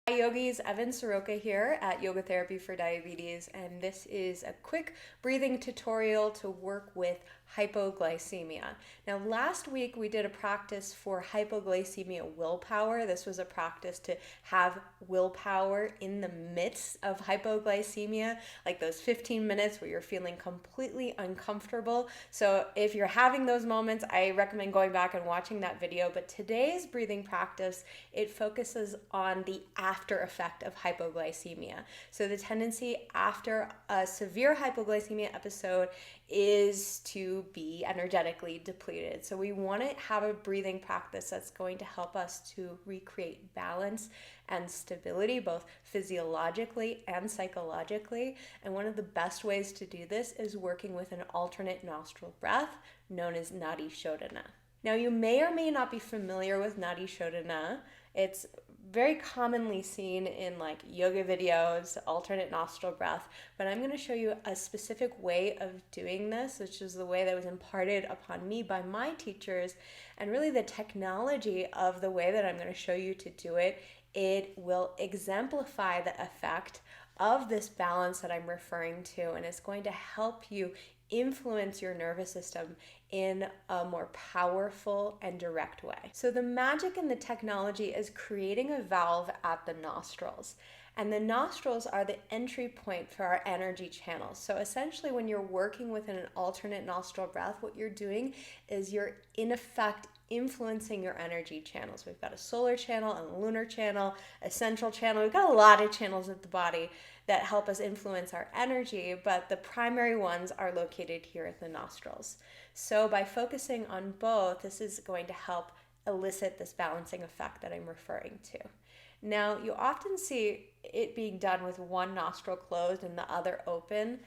Hi yogis, Evan Soroka here at Yoga Therapy for Diabetes, and this is a quick breathing tutorial to work with hypoglycemia. Now last week we did a practice for hypoglycemia willpower. This was a practice to have willpower in the midst of hypoglycemia, like those 15 minutes where you're feeling completely uncomfortable. So if you're having those moments, I recommend going back and watching that video. But today's breathing practice, it focuses on the after effect of hypoglycemia. So the tendency after a severe hypoglycemia episode is to be energetically depleted. So we want to have a breathing practice that's going to help us to recreate balance and stability, both physiologically and psychologically. And one of the best ways to do this is working with an alternate nostril breath known as nadi shodhana. Now, you may or may not be familiar with nadi shodhana. It's very commonly seen in like yoga videos, alternate nostril breath, but I'm going to show you a specific way of doing this, which is the way that was imparted upon me by my teachers, and really the technology of the way that I'm going to show you to do it. It will exemplify the effect of this balance that I'm referring to, and it's going to help you influence your nervous system in a more powerful and direct way. So the magic in the technology is creating a valve at the nostrils. And the nostrils are the entry point for our energy channels. So essentially when you're working with an alternate nostril breath, what you're doing is you're in effect influencing your energy channels. We've got a solar channel, a lunar channel, a central channel. We've got a lot of channels at the body that help us influence our energy, but the primary ones are located here at the nostrils. So by focusing on both, this is going to help elicit this balancing effect that I'm referring to. Now, you often see it being done with one nostril closed and the other open.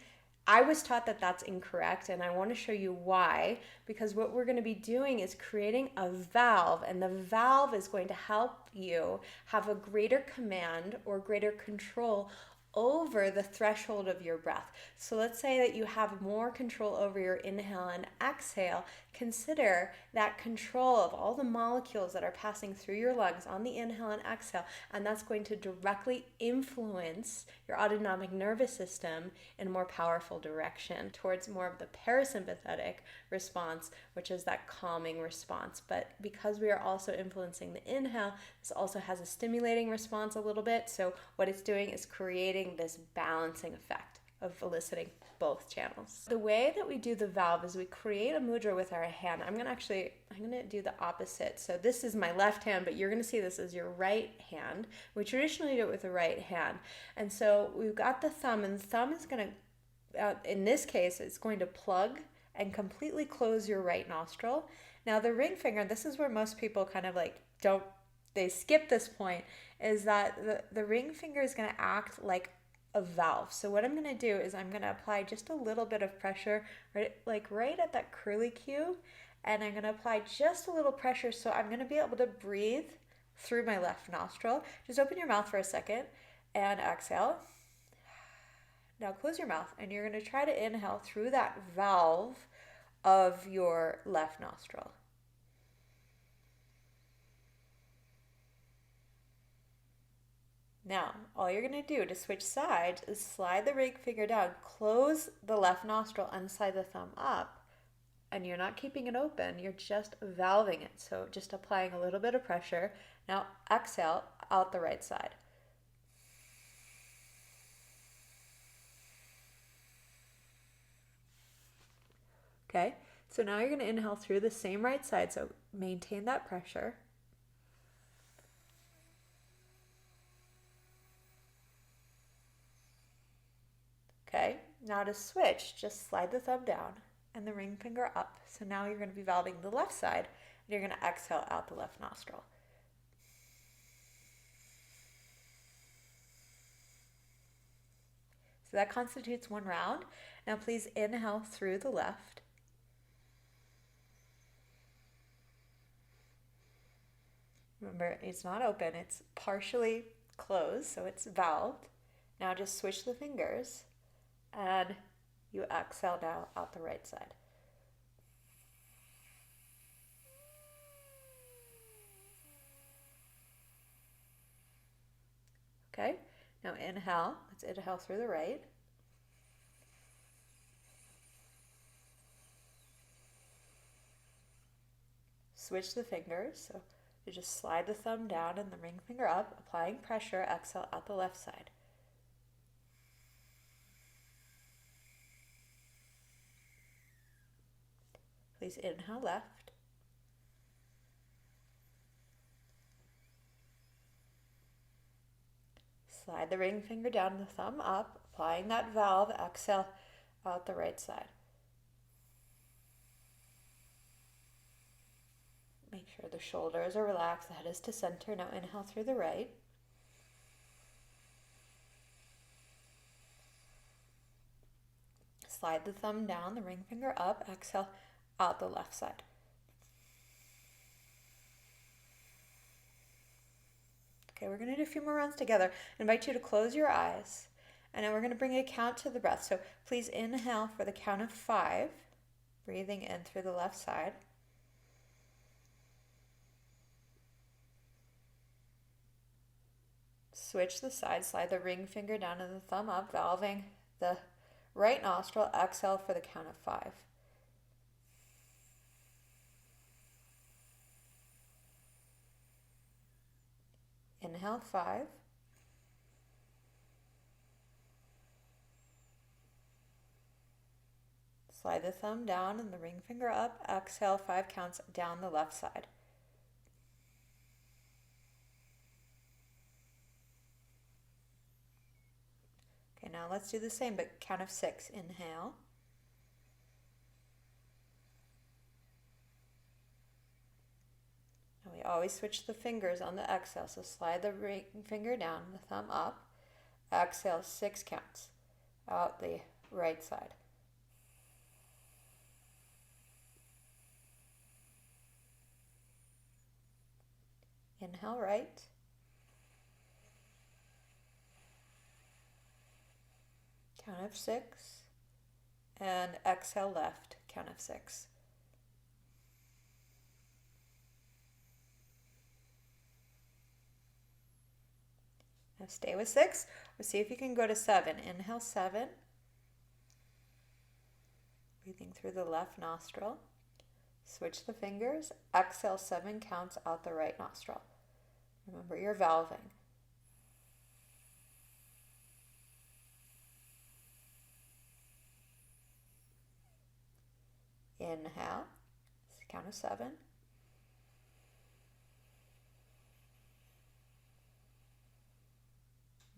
I was taught that that's incorrect, and I want to show you why, because what we're going to be doing is creating a valve, and the valve is going to help you have a greater command or greater control over the threshold of your breath. So let's say that you have more control over your inhale and exhale. Consider that control of all the molecules that are passing through your lungs on the inhale and exhale, and that's going to directly influence your autonomic nervous system in a more powerful direction towards more of the parasympathetic response, which is that calming response. But because we are also influencing the inhale, this also has a stimulating response a little bit. So what it's doing is creating this balancing effect of eliciting both channels. The way that we do the valve is we create a mudra with our hand. I'm gonna do the opposite. So this is my left hand, but you're gonna see this as your right hand. We traditionally do it with the right hand. And so we've got the thumb, and the thumb is gonna, in this case, it's going to plug and completely close your right nostril. Now the ring finger, this is where most people kind of like they skip this point, is that the ring finger is gonna act like a valve. So what I'm going to do is I'm going to apply just a little bit of pressure right at that curly Q, and I'm going to apply just a little pressure so I'm going to be able to breathe through my left nostril. Just open your mouth for a second and exhale. Now close your mouth, and you're going to try to inhale through that valve of your left nostril. Now, all you're going to do to switch sides is slide the ring finger down, close the left nostril, and slide the thumb up. And you're not keeping it open, you're just valving it. So just applying a little bit of pressure. Now exhale out the right side. Okay, so now you're going to inhale through the same right side, so maintain that pressure. Okay, now to switch, just slide the thumb down and the ring finger up. So now you're going to be valving the left side, and you're going to exhale out the left nostril. So that constitutes one round. Now please inhale through the left. Remember, it's not open, it's partially closed, so it's valved. Now just switch the fingers, and you exhale now out the right side. Okay, now inhale. Let's inhale through the right. Switch the fingers. So you just slide the thumb down and the ring finger up, applying pressure. Exhale out the left side. Please inhale left. Slide the ring finger down, the thumb up, applying that valve. Exhale out the right side. Make sure the shoulders are relaxed, the head is to center. Now inhale through the right. Slide the thumb down, the ring finger up. Exhale out the left side. Okay, we're going to do a few more rounds together. I invite you to close your eyes. And now we're going to bring a count to the breath. So please inhale for the count of 5, breathing in through the left side. Switch the side, slide the ring finger down and the thumb up, valving the right nostril. Exhale for the count of 5. Inhale 5. Slide the thumb down and the ring finger up. Exhale 5 counts down the left side. Okay, now let's do the same, but count of 6. Inhale. And we always switch the fingers on the exhale, so slide the ring finger down, the thumb up. Exhale 6 counts out the right side. Inhale right. Count of 6. And exhale left, count of 6. Now stay with 6. We'll see if you can go to 7. Inhale 7. Breathing through the left nostril. Switch the fingers. Exhale 7 counts out the right nostril. Remember you're valving. Inhale. Count of 7.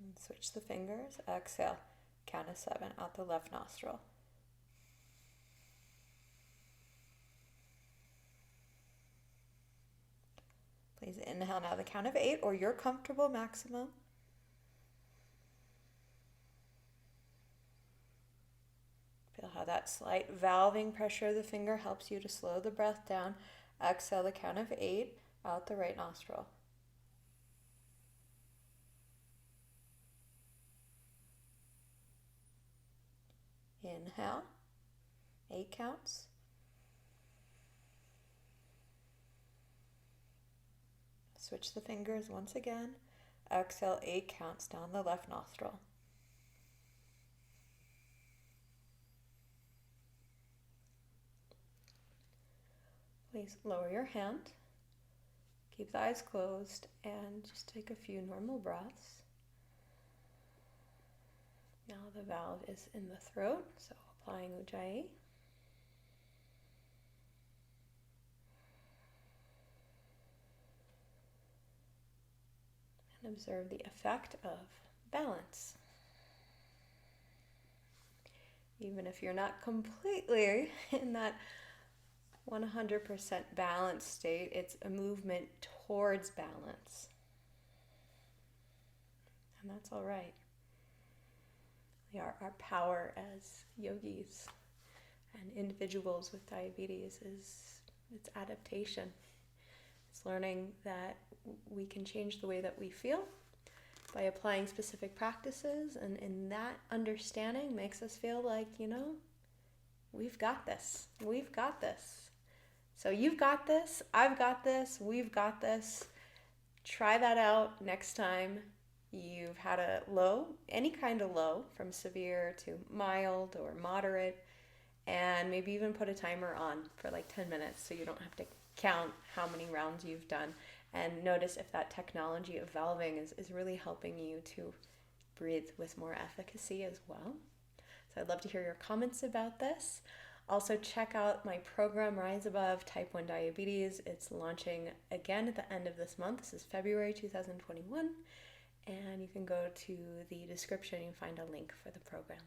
And switch the fingers. Exhale. Count of 7 out the left nostril. Please inhale now the count of 8 or your comfortable maximum. Feel how that slight valving pressure of the finger helps you to slow the breath down. Exhale the count of 8 out the right nostril. Inhale, 8 counts. Switch the fingers once again. Exhale 8 counts down the left nostril. Please lower your hand. Keep the eyes closed and just take a few normal breaths. Now the valve is in the throat, so applying Ujjayi. And observe the effect of balance. Even if you're not completely in that 100% balanced state, it's a movement towards balance. And that's all right. Our power as yogis and individuals with diabetes is it's adaptation. It's learning that we can change the way that we feel by applying specific practices, and that understanding makes us feel like, we've got this. We've got this. So you've got this, I've got this, we've got this. Try that out next time you've had a low, any kind of low, from severe to mild or moderate, and maybe even put a timer on for like 10 minutes so you don't have to count how many rounds you've done, and notice if that technology of valving is really helping you to breathe with more efficacy as well. So I'd love to hear your comments about this. Also, check out my program, Rise Above Type 1 Diabetes. It's launching again at the end of this month. This is February 2021. And you can go to the description and find a link for the program.